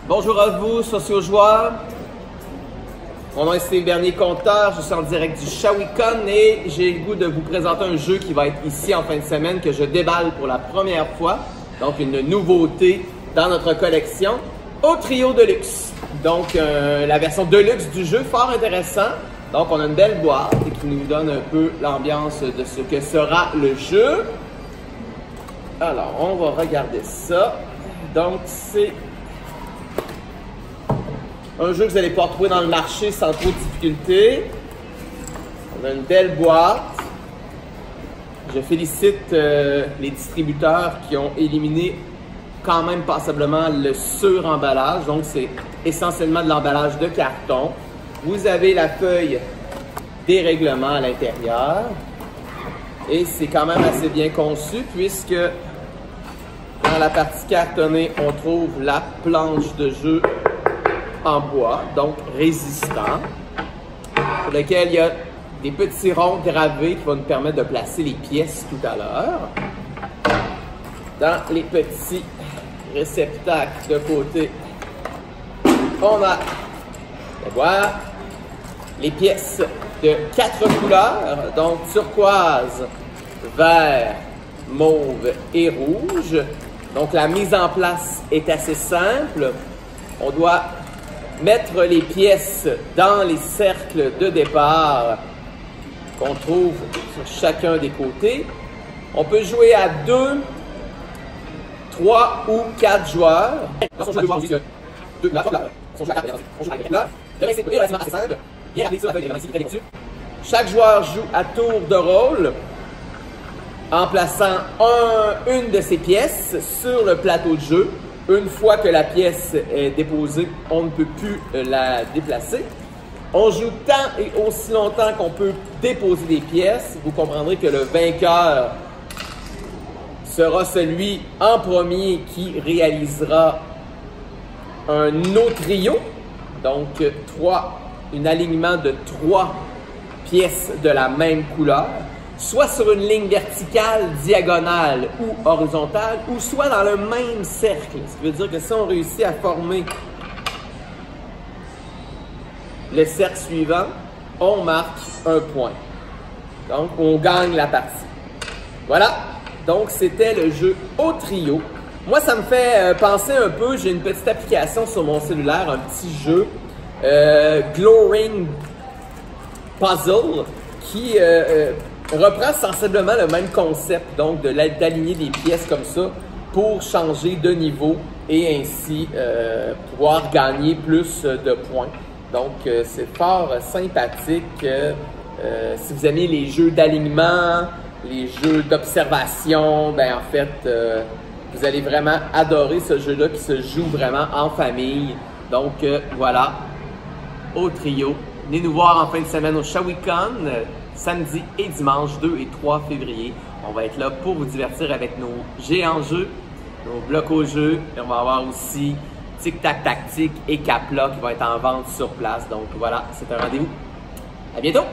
Bonjour à vous, socio-joueurs. Mon nom est Steve Bernier, compteur. Je suis en direct du ShawiCon et j'ai le goût de vous présenter un jeu qui va être ici en fin de semaine que je déballe pour la première fois. Donc, une nouveauté dans notre collection au trio de luxe. Donc, la version deluxe du jeu, fort intéressant. Donc, on a une belle boîte qui nous donne un peu l'ambiance de ce que sera le jeu. Alors, on va regarder ça. Donc, c'est un jeu que vous allez pouvoir trouver dans le marché sans trop de difficulté. On a une belle boîte. Je félicite les distributeurs qui ont éliminé quand même passablement le sur-emballage. Donc, c'est essentiellement de l'emballage de carton. Vous avez la feuille des règlements à l'intérieur. Et c'est quand même assez bien conçu puisque dans la partie cartonnée, on trouve la planche de jeu en bois, donc résistant, pour lequel il y a des petits ronds gravés qui vont nous permettre de placer les pièces tout à l'heure. Dans les petits réceptacles de côté, on a les pièces de 4 couleurs, donc turquoise, vert, mauve et rouge. Donc la mise en place est assez simple. On doit mettre les pièces dans les cercles de départ qu'on trouve sur chacun des côtés. On peut jouer à 2, 3 ou 4 joueurs. On joue à 2 joueurs, on joue à 2 couleurs, on joue à 4 couleurs, on joue à 4 couleurs. Le principe est relativement assez simple. Bien rappelé sur la feuille, très bien dessus. Chaque joueur joue à tour de rôle en plaçant une de ses pièces sur le plateau de jeu. Une fois que la pièce est déposée, on ne peut plus la déplacer. On joue tant et aussi longtemps qu'on peut déposer des pièces. Vous comprendrez que le vainqueur sera celui en premier qui réalisera un autre trio. Donc, un alignement de 3 pièces de la même couleur, soit sur une ligne verticale, diagonale ou horizontale, ou soit dans le même cercle. Ce qui veut dire que si on réussit à former le cercle suivant, on marque un point. Donc, on gagne la partie. Voilà. Donc, c'était le jeu au trio. Moi, ça me fait penser un peu, j'ai une petite application sur mon cellulaire, un petit jeu, Glowing Puzzle, qui reprend sensiblement le même concept, donc d'aligner des pièces comme ça pour changer de niveau et ainsi pouvoir gagner plus de points. Donc, c'est fort sympathique. Si vous aimez les jeux d'alignement, les jeux d'observation, ben en fait, vous allez vraiment adorer ce jeu-là qui se joue vraiment en famille. Donc, voilà, au trio. Venez nous voir en fin de semaine au ShawiCon, samedi et dimanche 2 et 3 février. On va être là pour vous divertir avec nos géants jeux, nos blocs au jeu. Et on va avoir aussi Tic Tac Tactique et Capla qui vont être en vente sur place. Donc voilà, c'est un rendez-vous. À bientôt!